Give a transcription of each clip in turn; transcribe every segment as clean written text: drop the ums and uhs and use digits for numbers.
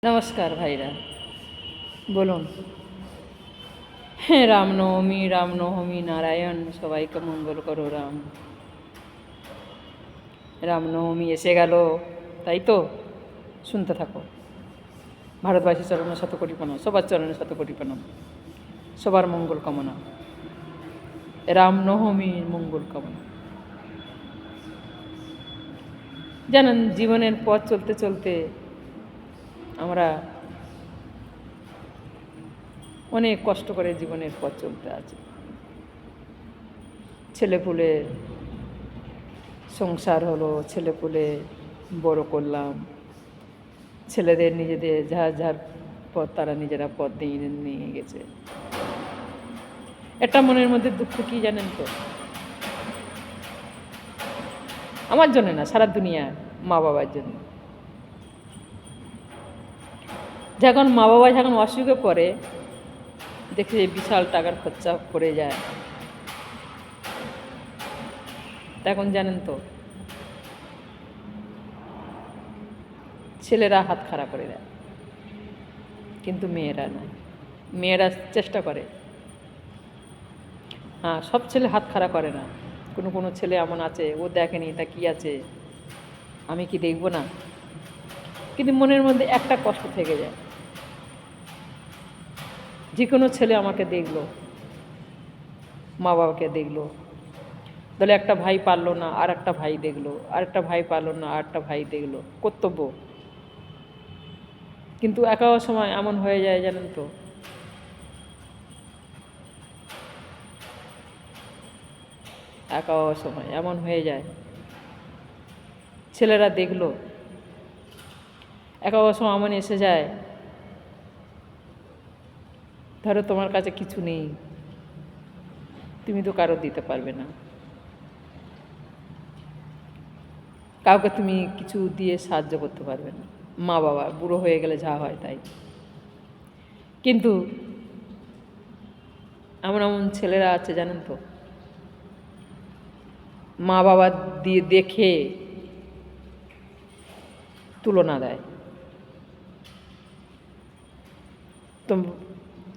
নমস্কার ভাইরা, বলুন। হ্যাঁ, রামনবমী নারায়ণ, সবাইকে মঙ্গল করো রাম। রামনবমী এসে গেল, তাই তো? শুনতে থাকো। ভারতবাসী চরণে শতকোটি প্রণাম, সবার চরণে শতকোটি প্রণাম, সবার মঙ্গল কামনা, রামনবমীর মঙ্গল কামনা। জানেন, জীবনের পথ চলতে চলতে আমরা অনেক কষ্ট করে জীবনের পথ চলতে আছে। ছেলেপুলে সংসার হলো, ছেলেপুলে বড় করলাম, ছেলেদের নিজেদের যার পথ তারা নিজেরা পথ দিয়ে নিয়ে গেছে। একটা মনের মধ্যে দুঃখ কি জানেন তো? আমার জন্য না, সারা দুনিয়ার মা বাবার জন্য। যখন মা বাবা যখন অসুখে পড়ে, দেখে বিশাল টাকার খরচা পড়ে যায়, তখন জানেন তো ছেলেরা হাত খাড়া করে দেয়, কিন্তু মেয়েরা নয়। মেয়েরা চেষ্টা করে। হ্যাঁ, সব ছেলে হাত খাড়া করে না। কোনো ছেলে এমন আছে, ও দেখেনি তা কি আছে, আমি কি দেখব না? কিন্তু মনের মধ্যে একটা কষ্ট থেকে যায়, যে কোনো ছেলে আমাকে দেখলো, মা বাবাকে দেখলো, তাহলে একটা ভাই পারলো না আর একটা ভাই দেখলো, আর একটা ভাই পারলো না আর একটা ভাই দেখলো, কর্তব্য। কিন্তু একা সময় এমন হয়ে যায় জানেন তো, একা সময় এমন হয়ে যায়, ছেলেরা দেখলো, একা সময় এমন এসে যায়, ধরো তোমার কাছে কিছু নেই, তুমি তো কারো দিতে পারবে না, কাউকে তুমি কিছু দিয়ে সাহায্য করতে পারবে না। মা বাবা বুড়ো হয়ে গেলে যা হয় তাই। কিন্তু এমন এমন ছেলেরা আছে জানেন তো, মা বাবা দিয়ে দেখে তুলনা দেয়।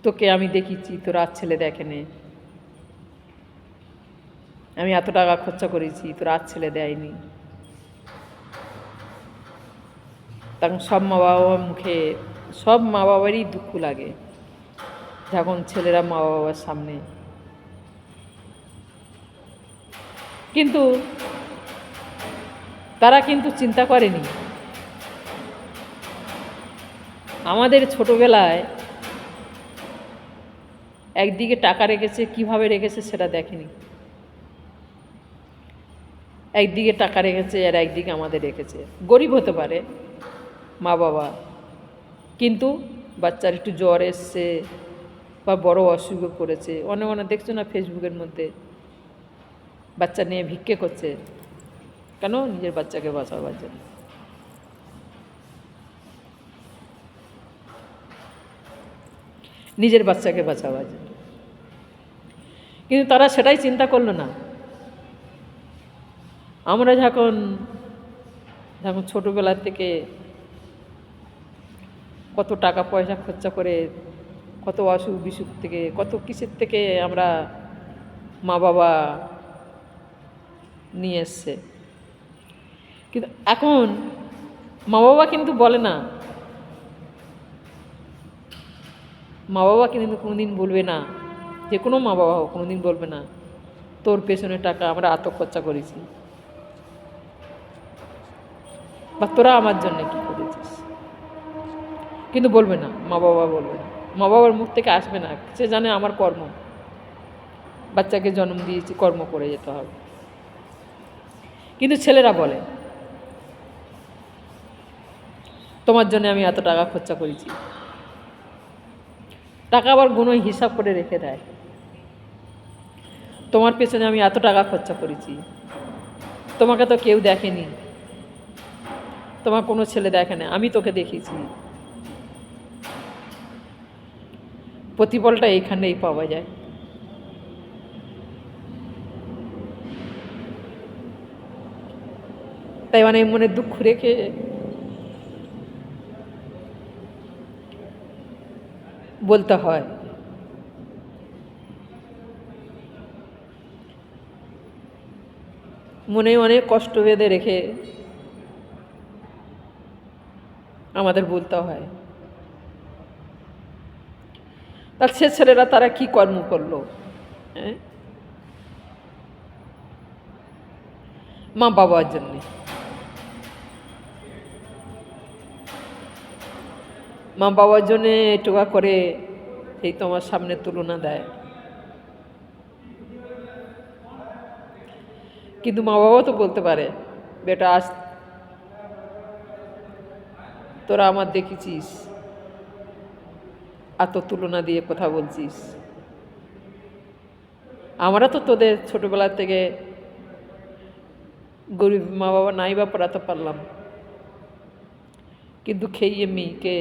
তোকে আমি দেখিছি, তোর আর ছেলে দেখেনে, আমি এত টাকা খরচা করেছি, তোর আর ছেলে দেয়নি। তখন সব মা বাবার মুখে, সব মা বাবারই দুঃখ লাগে যখন ছেলেরা মা বাবার সামনে। কিন্তু তারা কিন্তু চিন্তা করেনি আমাদের ছোটবেলায় একদিকে টাকা রেখেছে, কিভাবে রেখেছে সেটা দেখেনি। একদিকে টাকা রেখেছে আর একদিকে আমাদের রেখেছে। গরিব হতে পারে মা বাবা, কিন্তু বাচ্চার একটু জ্বর এসছে বা বড় অসুখে পড়েছে, অনেক দেখছো না ফেসবুকের মধ্যে, বাচ্চা নিয়ে ভিক্ষে করছে, কেন? নিজের বাচ্চাকে বাঁচাবার জন্য। নিজের বাচ্চাকে বাঁচাবার জন্য। কিন্তু তারা সেটাই চিন্তা করলো না। আমরা যখন ছোটোবেলা থেকে কত টাকা পয়সা খরচা করে, কত অসুখ বিসুখ থেকে, কত কিসের থেকে আমরা মা বাবা নিয়ে এসছে। কিন্তু এখন মা বাবা কিন্তু বলে না, মা বাবা কিন্তু কোনোদিন বলবে না, যে কোনো মা বাবা হোক কোনোদিন বলবে না তোর পেছনে টাকা আমরা এত খরচা করেছি, বা তোরা আমার জন্য কি করেছিস। কিন্তু বলবে না, মা বাবা বলবে না, মা বাবার মুখ থেকে আসবে না। সে জানে আমার কর্ম, বাচ্চাকে জন্ম দিয়েছি, কর্ম করে যেতে হবে। কিন্তু ছেলেরা বলে তোমার জন্য আমি এত টাকা খরচা করেছি। টাকা আবার গুণ হিসাব করে রেখে দেয়, তোমার পেছনে আমি এত টাকা খরচা করেছি, তোমাকে তো কেউ দেখেনি, তোমার কোনো ছেলে দেখে না, আমি তোকে দেখেছি। প্রতিফলটা এইখানেই পাওয়া যায়। তাই মানে মনে দুঃখ রেখে বলতে হয়। মনে অনেক কষ্ট বেঁধে রেখে আমাদের বলতে হয়। তার সে ছেলেরা তারা কি কর্ম করলো? হ্যাঁ, মা বাবার জন্যে। মা বাবার জন্যে টোকা করে এই তোমার সামনে তুলনা দেয়। কিন্তু মা বাবাও তো বলতে পারে, বেটা আজ তোরা আমার দেখেছিস, এত তুলনা দিয়ে কথা বলছিস। আমরা তো তোদের ছোটবেলা থেকে গরিব মা বাবা নাই বা পড়াতে পারলাম, কিন্তু খেয়ে মেয়েকে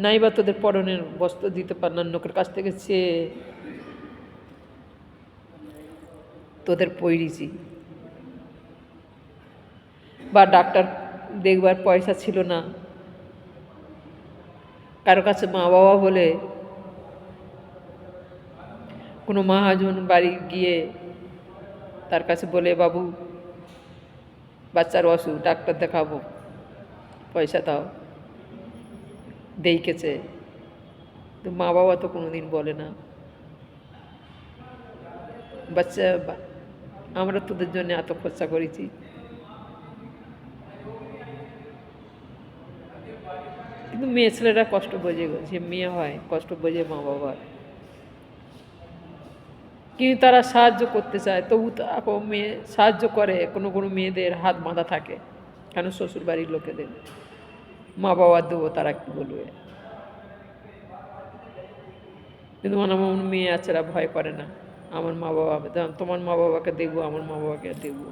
নাই বা তোদের পরনের বস্ত্র দিতে পারলাম, লোকের কাছ থেকে চেয়ে তোদের পড়িয়েছি। বা ডাক্তার দেখবার পয়সা ছিল না, কারো কাছে মা বাবা বলে কোনো মহাজন বাড়ি গিয়ে তার কাছে বলে, বাবু বাচ্চার অসুখ, ডাক্তার দেখাবো, পয়সা দাও, দেখেছে। তো মা বাবা তো কোনোদিন বলে না, বাচ্চা আমরা তোদের জন্য এত খরচা করেছি। কিন্তু মেয়ে ছেলেরা কষ্ট বোঝে, যে মেয়ে হয় কষ্ট বোঝে মা বাবার, কিন্তু তারা সাহায্য করতে চায়, তবু তাকে মেয়ে সাহায্য করে। কোনো কোনো মেয়েদের হাত বাঁধা থাকে, কেন শ্বশুর বাড়ির লোকেদের, মা বাবার দেবো, তারা কি বলবে। কিন্তু আমার মেয়ে আছেরা ভয় করে না, আমার মা বাবা, তোমার মা বাবাকে দেখবো, আমার মা বাবাকে দেখবো,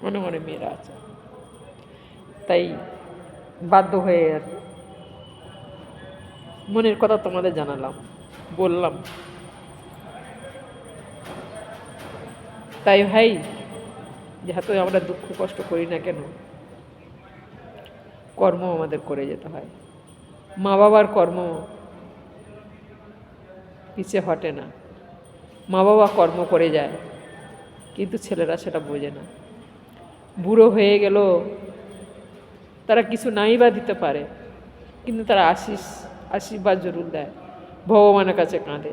মনে মনে মেয়েরা আছে। তাই বাধ্য হয়ে আর মনের কথা তোমাদের জানালাম, বললাম। তাই ভাই, যেহেতু আমরা দুঃখ কষ্ট করি না কেন, কর্ম আমাদের করে যেতে হয়। মা বাবার কর্ম পিছে হটে না, মা বাবা কর্ম করে যায়, কিন্তু ছেলেরা সেটা বোঝে না। বুড়ো হয়ে গেল, তারা কিছু নাই বা দিতে পারে, কিন্তু তারা আশীর্বাদ জরুর দেয়, ভগবানের কাছে কাঁদে,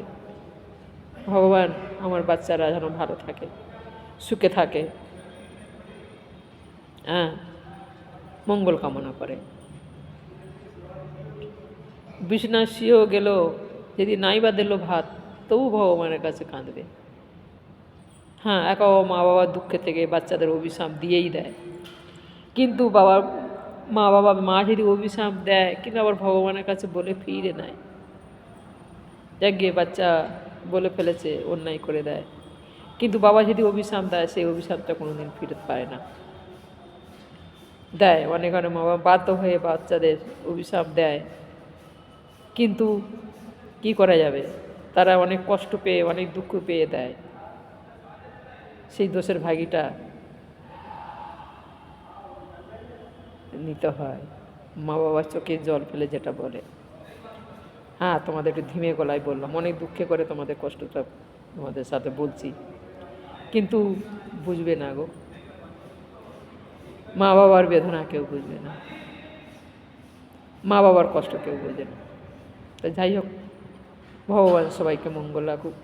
ভগবান আমার বাচ্চারা যেন ভালো থাকে, সুখে থাকে, হ্যাঁ, মঙ্গল কামনা করে। বিছনা শুয়েও গেল, যদি নাই বা দিল ভাত, তবু ভগবানের কাছে কাঁদবে। হ্যাঁ, একাও মা বাবার দুঃখে থেকে বাচ্চাদের অভিশাপ দিয়েই দেয়, কিন্তু মা যদি অভিশাপ দেয়, কিন্তু আবার ভগবানের কাছে বলে ফিরে নেয়, যাক গিয়ে বাচ্চা বলে ফেলেছে, অন্যায় করে দেয়। কিন্তু বাবা যদি অভিশাপ দেয়, সেই অভিশাপটা কোনোদিন ফিরতে পারে না, দেয়। অনেক অনেক মা বাবা বাধ্য হয়ে বাচ্চাদের অভিশাপ দেয়, কিন্তু কি করা যাবে, তারা অনেক কষ্ট পেয়ে, অনেক দুঃখ পেয়ে দেয়। সেই দোষের ভাগিটা নিতে হয়, মা বাবার চোখে জল ফেলে যেটা বলে। হ্যাঁ, তোমাদের একটু ধীমে গলায় বললাম, অনেক দুঃখে করে তোমাদের কষ্টটা তোমাদের সাথে বলছি, কিন্তু বুঝবে না গো, মা বাবার বেদনা কেউ বুঝবে না, মা বাবার কষ্ট কেউ বোঝে না। তাই যাই হোক, ভগবান সবাইকে মঙ্গল রাখুক।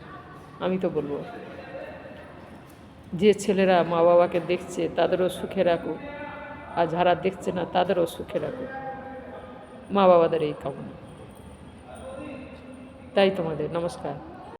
আমি তো বলবো, যে ছেলেরা মা বাবাকে দেখছে তাদেরও সুখে রাখুক, আর যারা দেখছে না তাদেরও সুখে রাখুক, মা বাবাদের এই কামনা। তাই তোমাদের নমস্কার।